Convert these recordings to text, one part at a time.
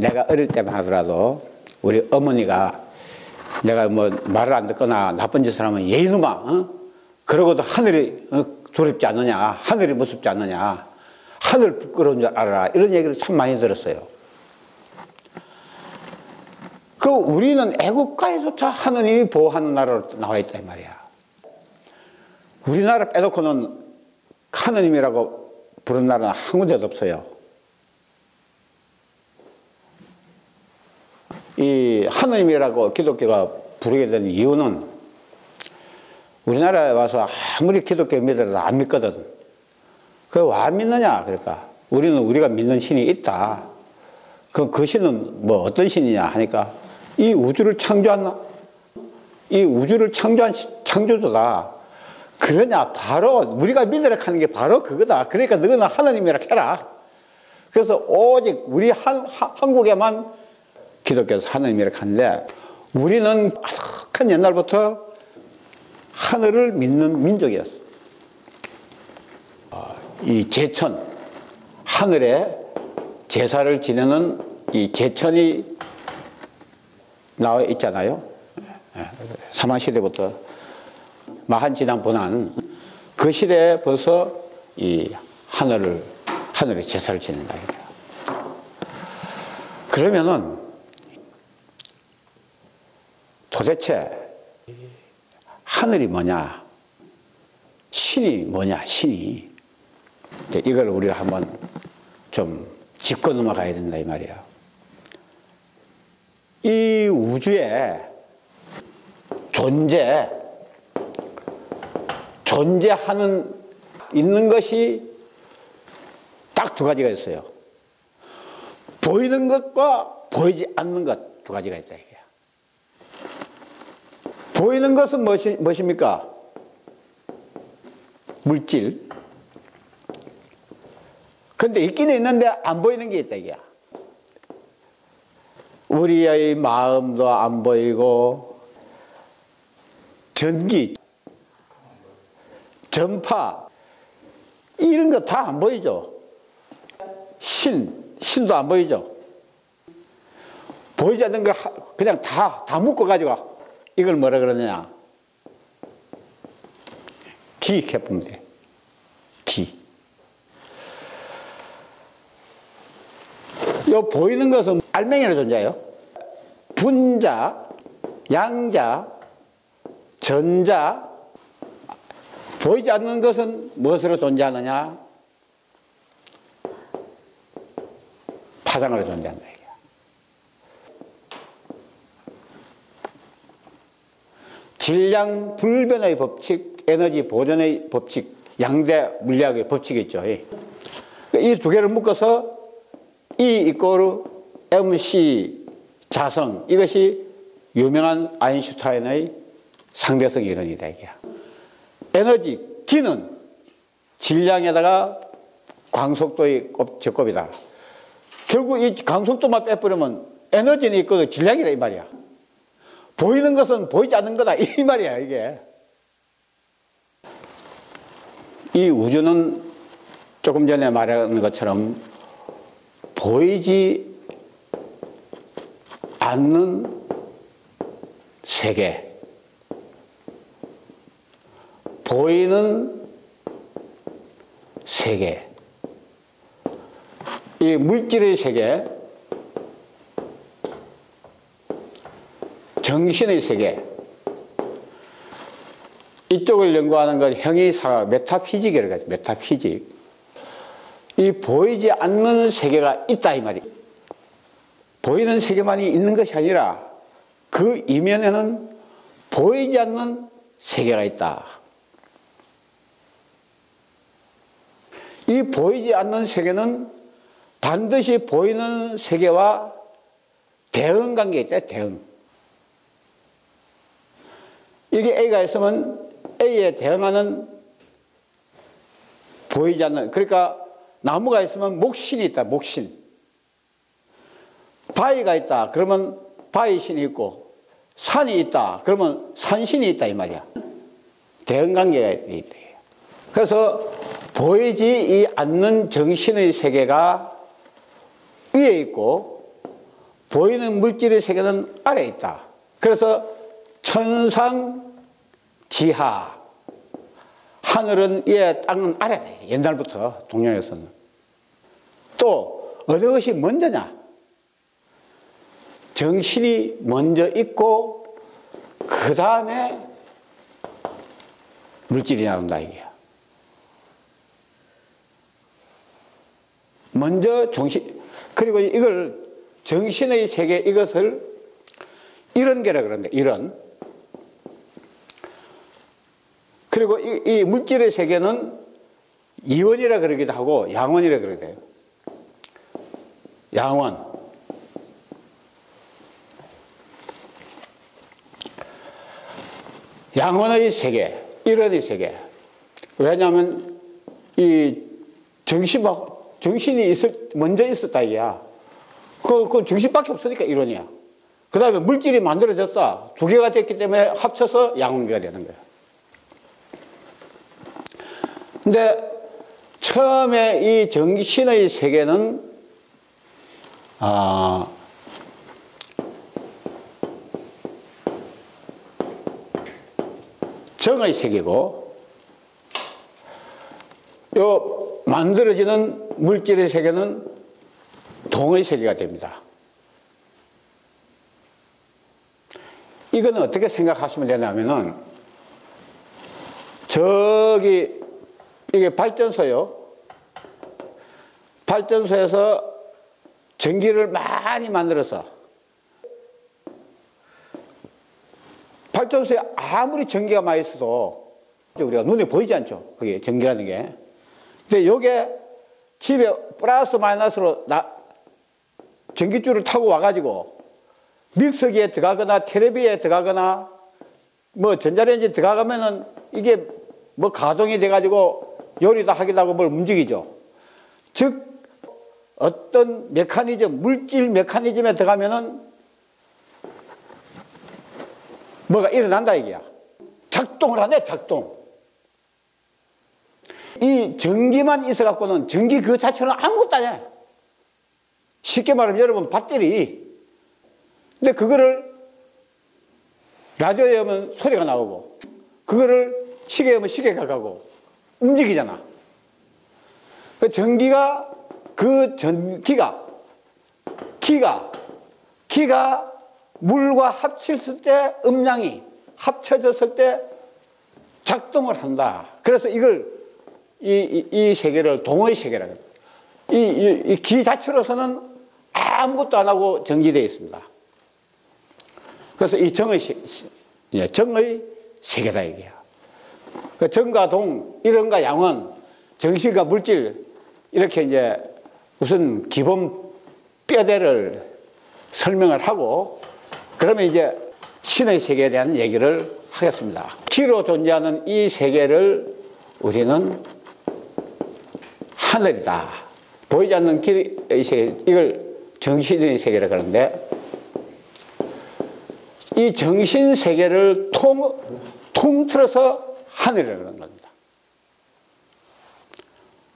내가 어릴 때만 하더라도 우리 어머니가 내가 뭐 말을 안 듣거나 나쁜 짓을 하면 얘 이놈아, 그러고도 하늘이 두렵지 않느냐, 하늘이 무섭지 않느냐, 하늘 부끄러운 줄 알아라, 이런 얘기를 참 많이 들었어요. 그 우리는 애국가에조차 하느님이 보호하는 나라로 나와 있다 이 말이야. 우리나라 빼놓고는 하느님이라고 부른 나라는 한 군데도 없어요. 이 하느님이라고 기독교가 부르게 된 이유는 우리나라에 와서 아무리 기독교 믿어도 안 믿거든. 그 왜 안 믿느냐? 그러니까 우리는 우리가 믿는 신이 있다. 그 신은 뭐 어떤 신이냐 하니까 이 우주를 창조한 창조주다. 그러냐? 바로 우리가 믿으라 하는 게 바로 그거다. 그러니까 너는 하느님이라 해라. 그래서 오직 우리 한국에만 기독교에서 하느님이라 하는데 우리는 아득한 옛날부터 하늘을 믿는 민족이었어. 이 제천, 하늘에 제사를 지내는 이 제천이 나와 있잖아요. 삼한시대부터 마한지당 분한 그 시대에 벌써 이 하늘에 제사를 지낸다. 그러면은 도대체 하늘이 뭐냐? 신이 뭐냐? 신이. 이걸 우리가 한번 좀 짚고 넘어가야 된다 이 말이야. 이 우주에 있는 것이 딱 두 가지가 있어요. 보이는 것과 보이지 않는 것 두 가지가 있다 이게. 보이는 것은 무엇입니까? 물질. 그런데 있기는 있는데 안 보이는 게 있다 이게. 우리의 마음도 안 보이고 전기, 전파 이런 거 다 안 보이죠. 신도 안 보이죠. 보이지 않는 걸 그냥 다 묶어가지고 이걸 뭐라 그러느냐. 기 해보면 돼. 기. 요 보이는 것은 알맹이로 존재해요. 분자, 양자, 전자. 보이지 않는 것은 무엇으로 존재하느냐? 파장으로 존재한다. 질량 불변의 법칙, 에너지 보존의 법칙, 양대 물리학의 법칙이 있죠. 이 두 개를 묶어서 E = MC 자성, 이것이 유명한 아인슈타인의 상대성 이론이다. 이게. 에너지, D는 질량에다가 광속도의 제곱이다. 결국 이 광속도만 빼버리면 에너지는 있거든 질량이다 이 말이야. 보이는 것은 보이지 않는 거다 이 말이야 이게. 이 우주는 조금 전에 말한 것처럼 보이지 않는 세계, 보이는 세계, 이 물질의 세계, 정신의 세계, 이쪽을 연구하는 건 형이사학, 메타피직이라고 하죠. 메타피직. 이 보이지 않는 세계가 있다 이 말이. 보이는 세계만이 있는 것이 아니라 그 이면에는 보이지 않는 세계가 있다. 이 보이지 않는 세계는 반드시 보이는 세계와 대응 관계가 있다. 대응. 이게 A가 있으면 A에 대응하는 보이지 않는, 그러니까 나무가 있으면 목신이 있다. 목신. 바위가 있다. 그러면 바위신이 있고, 산이 있다. 그러면 산신이 있다 이 말이야. 대응 관계가 있다. 그래서 보이지 않는 정신의 세계가 위에 있고 보이는 물질의 세계는 아래에 있다. 그래서 천상 지하, 하늘은 위에, 땅은 아래다. 옛날부터 동양에서는. 또 어느 것이 먼저냐? 정신이 먼저 있고 그 다음에 물질이 나온다 이게야. 먼저 정신, 그리고 이걸 정신의 세계, 이것을 이런계라 그런다. 이런. 그리고 이 물질의 세계는 이원이라 그러기도 하고 양원이라 그러기도 해요. 양원. 양원의 세계, 이런의 세계. 왜냐하면 이 정신이 먼저 있었다 이게야. 그 정신밖에 없으니까 이론이야. 그 다음에 물질이 만들어졌다. 두 개가 됐기 때문에 합쳐서 양원계가 되는 거야. 근데 처음에 이 정신의 세계는 정의 세계고, 요 만들어지는 물질의 세계는 동의 세계가 됩니다. 이거는 어떻게 생각하시면 되냐면은, 저기 이게 발전소요. 발전소에서 전기를 많이 만들어서, 발전소에 아무리 전기가 많이 있어도 우리가 눈에 보이지 않죠. 그게 전기라는 게. 근데 요게 집에 플러스 마이너스로 전기줄을 타고 와가지고 믹서기에 들어가거나 텔레비에 들어가거나 뭐 전자레인지에 들어가면은 이게 뭐 가동이 돼가지고 요리도 하기도 하고 뭘 움직이죠. 즉 어떤 메커니즘, 물질 메커니즘에 들어가면은 뭐가 일어난다 이게야. 작동을 하네, 작동. 이 전기만 있어갖고는 전기 그 자체는 아무것도 아니야. 쉽게 말하면 여러분 배터리. 근데 그거를 라디오에 하면 소리가 나오고, 그거를 시계에 하면 시계가 가고 움직이잖아. 그 전기가, 그 전기가, 기가 물과 합쳤을 때 음량이 합쳐졌을 때 작동을 한다. 그래서 이걸 이 세계를 동의 세계라고 합니다. 이 기 자체로서는 아무것도 안 하고 전기되어 있습니다. 그래서 이 정의 세계다 이게야. 그 정과 동, 이론과 양원, 정신과 물질, 이렇게 이제 우선 기본 뼈대를 설명을 하고, 그러면 이제 신의 세계에 대한 얘기를 하겠습니다. 기로 존재하는 이 세계를 우리는 하늘이다. 보이지 않는 길의 세계, 이걸 정신의 세계라고 하는데, 이 정신 세계를 통틀어서 하늘이라고 하는 겁니다.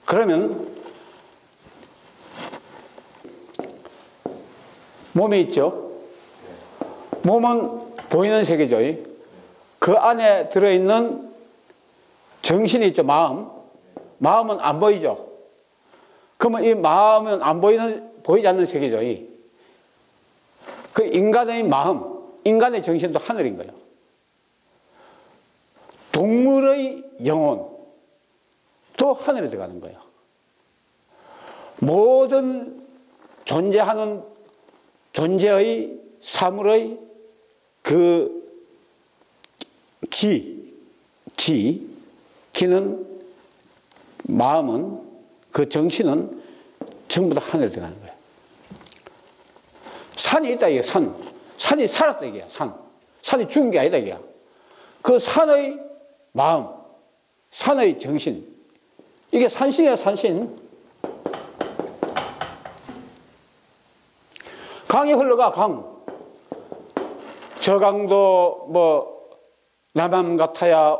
그러면 몸이 있죠. 몸은 보이는 세계죠. 그 안에 들어있는 정신이 있죠. 마음은 안 보이죠. 그러면 이 마음은 보이지 않는 세계죠. 그 인간의 마음, 인간의 정신도 하늘인 거예요. 동물의 영혼도 하늘에 들어가는 거예요. 모든 존재하는 존재의 사물의 그 기는, 마음은, 그 정신은 전부 다 하늘에 들어가는 거예요. 산이 있다 이게 산이 살았다 이게 산이 죽은 게 아니다 이게. 그 산의 마음, 산의 정신, 이게 산신이야 산신. 강이 흘러가 저 강도 뭐 내 맘 같아야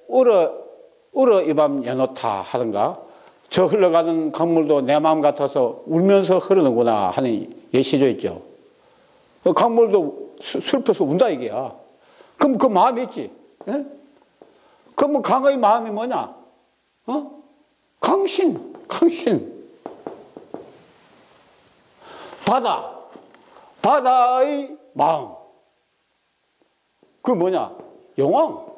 울어 이 밤 여놓다 하던가, 저 흘러가는 강물도 내 마음 같아서 울면서 흐르는구나 하는 예시조 있죠. 강물도 슬퍼서 운다 이게야. 그럼 그 마음이 있지. 예? 그럼 강의 마음이 뭐냐? 강신. 바다의 마음. 그 뭐냐? 용왕.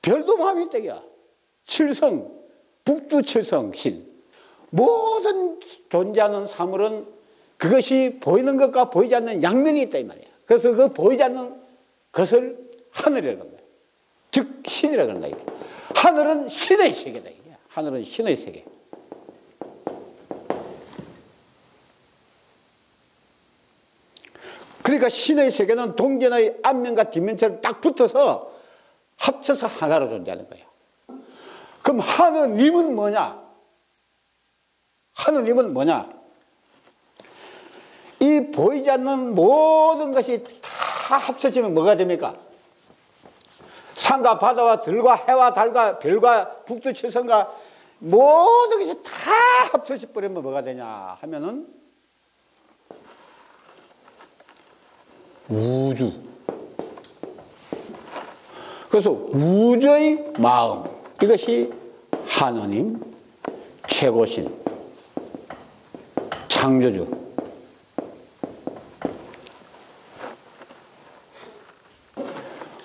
별도 마음이 있다기야. 칠성, 북두칠성 신. 모든 존재하는 사물은 그것이 보이는 것과 보이지 않는 양면이 있다 이 말이야. 그래서 그 보이지 않는 것을 하늘이라고 한다. 즉 신이라고 한다. 하늘은 신의 세계다. 하늘은 신의 세계. 그러니까 신의 세계는 동전의 앞면과 뒷면처럼 딱 붙어서 합쳐서 하나로 존재하는 거예요. 그럼 하느님은 뭐냐? 하느님은 뭐냐? 이 보이지 않는 모든 것이 다 합쳐지면 뭐가 됩니까? 산과 바다와 들과 해와 달과 별과 북두칠성과 모든 것이 다 합쳐져 버리면 뭐가 되냐 하면은 우주. 그래서 우주의 마음, 이것이 하느님, 최고신, 창조주.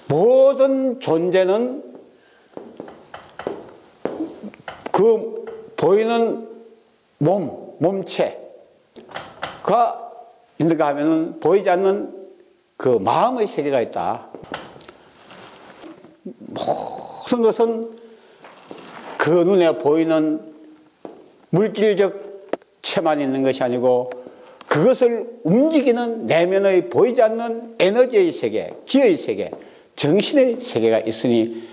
모든 존재는 그 보이는 몸체가 있는가 하면은 보이지 않는 그 마음의 세계가 있다. 모든 것은 그 눈에 보이는 물질적 체만 있는 것이 아니고 그것을 움직이는 내면의 보이지 않는 에너지의 세계, 기의 세계, 정신의 세계가 있으니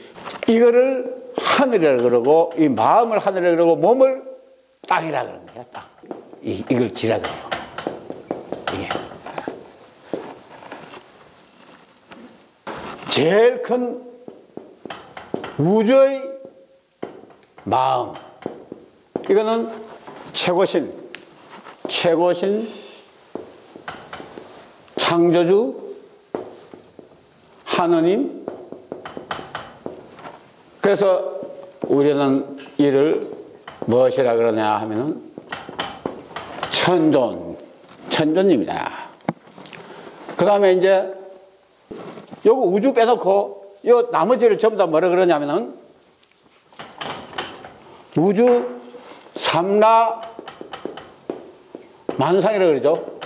이거를 하늘이라고 그러고 이 마음을 하늘이라고 그러고 몸을 땅이라고 그러는 거야. 땅. 이걸 지라고 해요. 이게. 제일 큰 우주의 마음, 이거는 최고신, 창조주, 하느님. 그래서 우리는 이를 무엇이라 그러냐 하면은 천존입니다. 그 다음에 이제 요거 우주 빼놓고 요 나머지를 전부 다 뭐라 그러냐면은 우주 삼라 만상이라고 그러죠.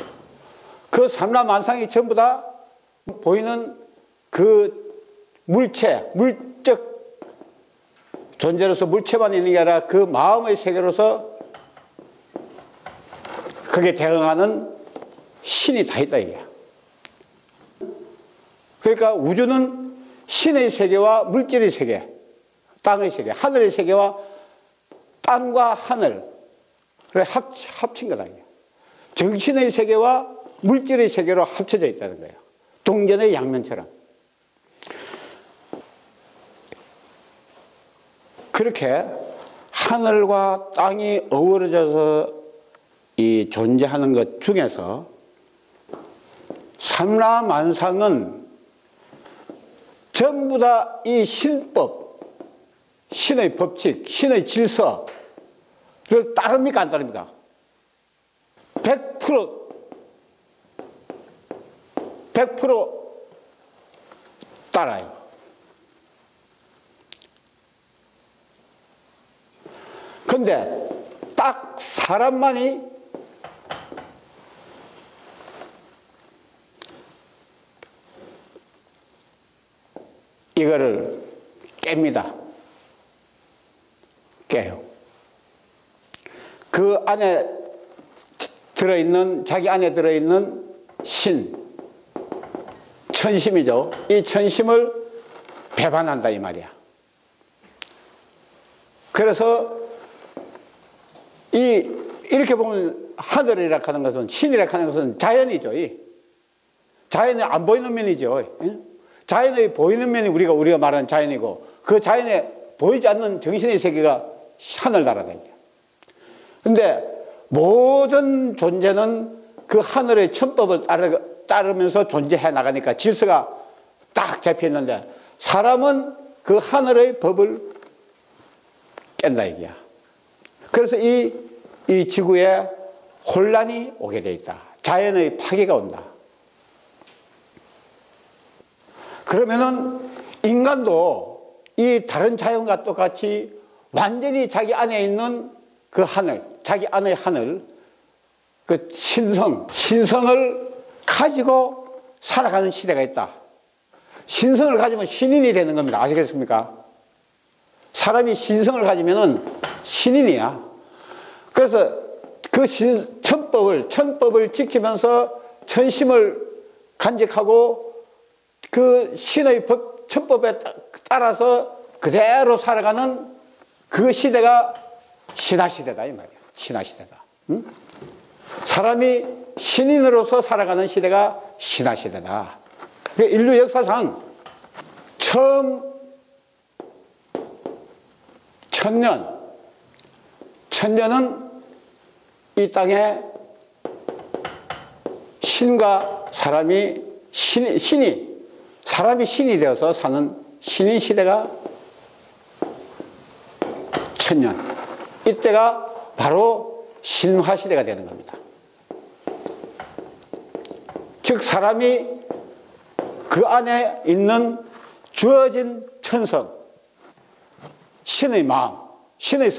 그 삼라 만상이 전부 다 보이는 그 물체, 물적 존재로서 물체만 있는 게 아니라 그 마음의 세계로서 그게 대응하는 신이 다 있다 이게. 그러니까 우주는 신의 세계와 물질의 세계, 땅의 세계, 하늘의 세계와 땅과 하늘을 합친 거다. 정신의 세계와 물질의 세계로 합쳐져 있다는 거예요. 동전의 양면처럼. 그렇게 하늘과 땅이 어우러져서 이 존재하는 것 중에서 삼라만상은 전부 다 이 신법, 신의 법칙, 신의 질서를 따릅니까 안 따릅니까? 100% 따라요. 근데 딱 사람만이 이거를 깹니다. 깨요. 그 안에 들어있는, 자기 안에 들어있는 신, 천심이죠. 이 천심을 배반한다 이 말이야. 그래서 이렇게 보면 하늘이라 하는 것은, 신이라 하는 것은 자연이죠. 자연에 안 보이는 면이죠. 자연에 보이는 면이 우리가 말하는 자연이고, 그 자연에 보이지 않는 정신의 세계가 하늘나라다. 근데 모든 존재는 그 하늘의 천법을 따르면서 존재해 나가니까 질서가 딱 잡혀 있는데, 사람은 그 하늘의 법을 깬다 이게야. 그래서 이 지구에 혼란이 오게 돼 있다. 자연의 파괴가 온다. 그러면은 인간도 이 다른 자연과 똑같이 완전히 자기 안에 있는 그 하늘, 자기 안의 하늘, 그 신성을 가지고 살아가는 시대가 있다. 신성을 가지면 신인이 되는 겁니다. 아시겠습니까? 사람이 신성을 가지면은 신인이야. 그래서 그 천법을 지키면서 천심을 간직하고 그 신의 천법에 따라서 그대로 살아가는 그 시대가 신화시대다 이 말이야. 신화시대다. 응? 사람이 신인으로서 살아가는 시대가 신화시대다. 인류 역사상 처음 천년은 이 땅에 신과 사람이 사람이 신이 되어서 사는 신인 시대가 천년. 이때가 바로 신화 시대가 되는 겁니다. 즉 사람이 그 안에 있는 주어진 천성, 신의 마음, 신의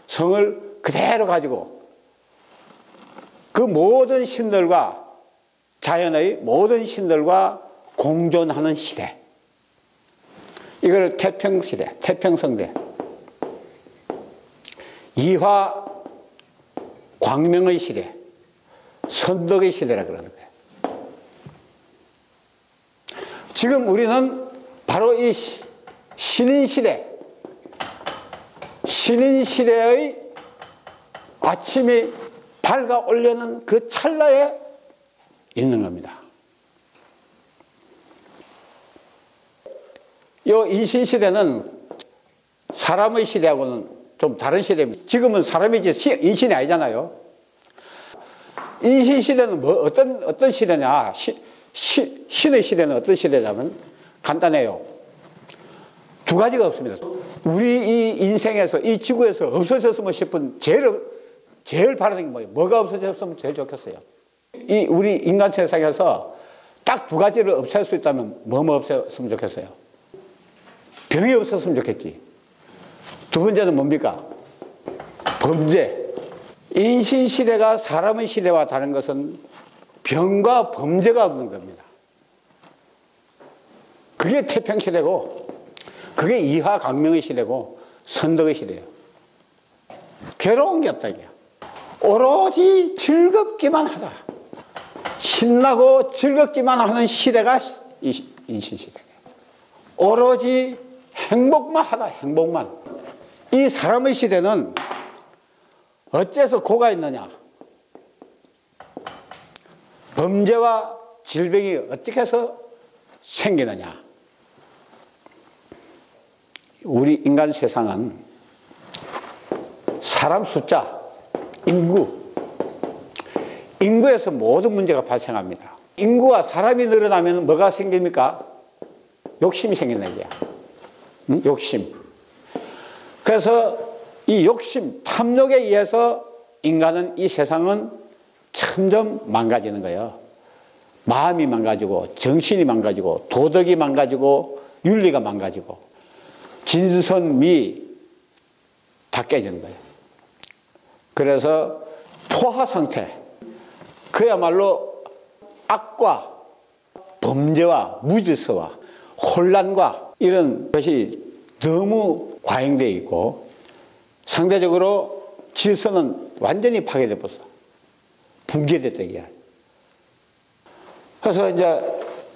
성을 그대로 가지고 그 모든 신들과 자연의 모든 신들과 공존하는 시대. 이걸 태평시대, 태평성대, 이화 광명의 시대, 선덕의 시대라 그러는 거예요. 지금 우리는 바로 이 신인시대, 신인시대의 아침이 밝아오려는 그 찰나에 있는 겁니다. 이 인신시대는 사람의 시대하고는 좀 다른 시대입니다. 지금은 사람이지 인신이 아니잖아요. 인신시대는 어떤 시대냐? 신의 시대는 어떤 시대냐면 간단해요. 두 가지가 없습니다. 우리 이 인생에서, 이 지구에서 없어졌으면 싶은 제일 바라는 게 뭐예요? 뭐가 없어졌으면 제일 좋겠어요? 우리 인간 세상에서 딱 두 가지를 없앨 수 있다면 뭐 없앴으면 좋겠어요? 병이 없었으면 좋겠지. 두 번째는 뭡니까? 범죄. 인신시대가 사람의 시대와 다른 것은 병과 범죄가 없는 겁니다. 그게 태평시대고, 그게 이화 강명의 시대고, 선덕의 시대예요. 괴로운 게 없다 이게. 오로지 즐겁기만 하자. 신나고 즐겁기만 하는 시대가 인신시대예요. 오로지 행복만 하다, 행복만. 이 사람의 시대는 어째서 고가 있느냐? 범죄와 질병이 어떻게 해서 생기느냐? 우리 인간 세상은 사람 숫자, 인구에서 모든 문제가 발생합니다. 인구와 사람이 늘어나면 뭐가 생깁니까? 욕심이 생긴다 이거야. 응? 욕심. 그래서 이 욕심, 탐욕에 의해서 인간은, 이 세상은 점점 망가지는 거예요. 마음이 망가지고, 정신이 망가지고, 도덕이 망가지고, 윤리가 망가지고, 진선미 다 깨지는 거예요. 그래서 포화 상태, 그야말로 악과 범죄와 무질서와 혼란과 이런 것이 너무 과잉되어 있고, 상대적으로 질서는 완전히 파괴돼 버렸어. 붕괴됐다 이게. 그래서 이제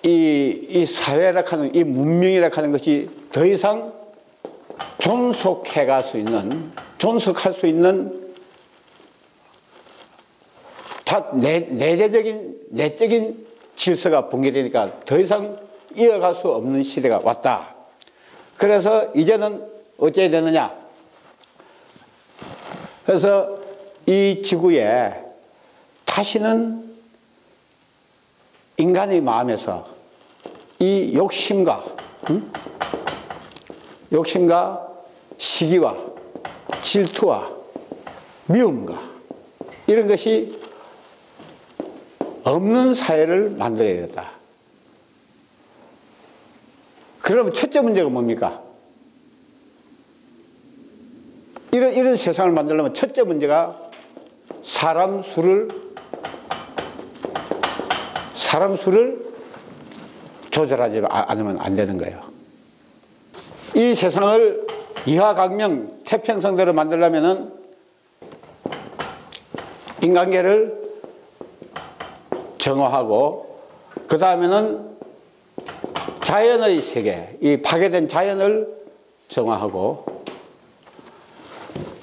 이 사회라 하는, 이 문명이라 하는 것이 더 이상 존속할 수 있는 내적인 질서가 붕괴되니까 더 이상 이어갈 수 없는 시대가 왔다. 그래서 이제는 어찌해야 되느냐? 그래서 이 지구에 다시는 인간의 마음에서 이 욕심과 시기와 질투와 미움과 이런 것이 없는 사회를 만들어야겠다. 그러면 첫째 문제가 뭡니까? 이런 세상을 만들려면 첫째 문제가 사람 수를 조절하지 않으면 안 되는 거예요. 이 세상을 이하강명 태평성대로 만들려면은 인간계를 정화하고 그 다음에는 자연의 세계, 이 파괴된 자연을 정화하고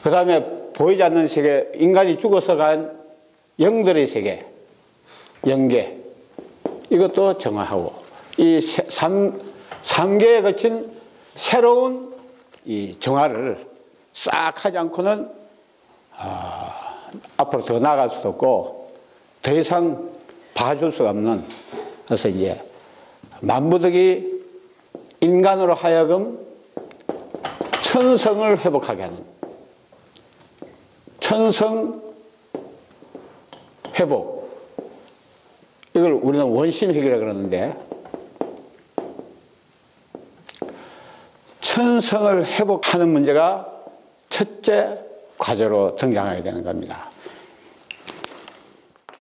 그 다음에 보이지 않는 세계, 인간이 죽어서 간 영들의 세계, 영계 이것도 정화하고 이 3계에 거친 새로운 이 정화를 싹 하지 않고는 앞으로 더 나아갈 수도 없고 더 이상 봐줄 수가 없는, 그래서 이제 만부득이 인간으로 하여금 천성을 회복하게 하는, 천성 회복, 이걸 우리는 원심회복이라고 그러는데 천성을 회복하는 문제가 첫째 과제로 등장하게 되는 겁니다.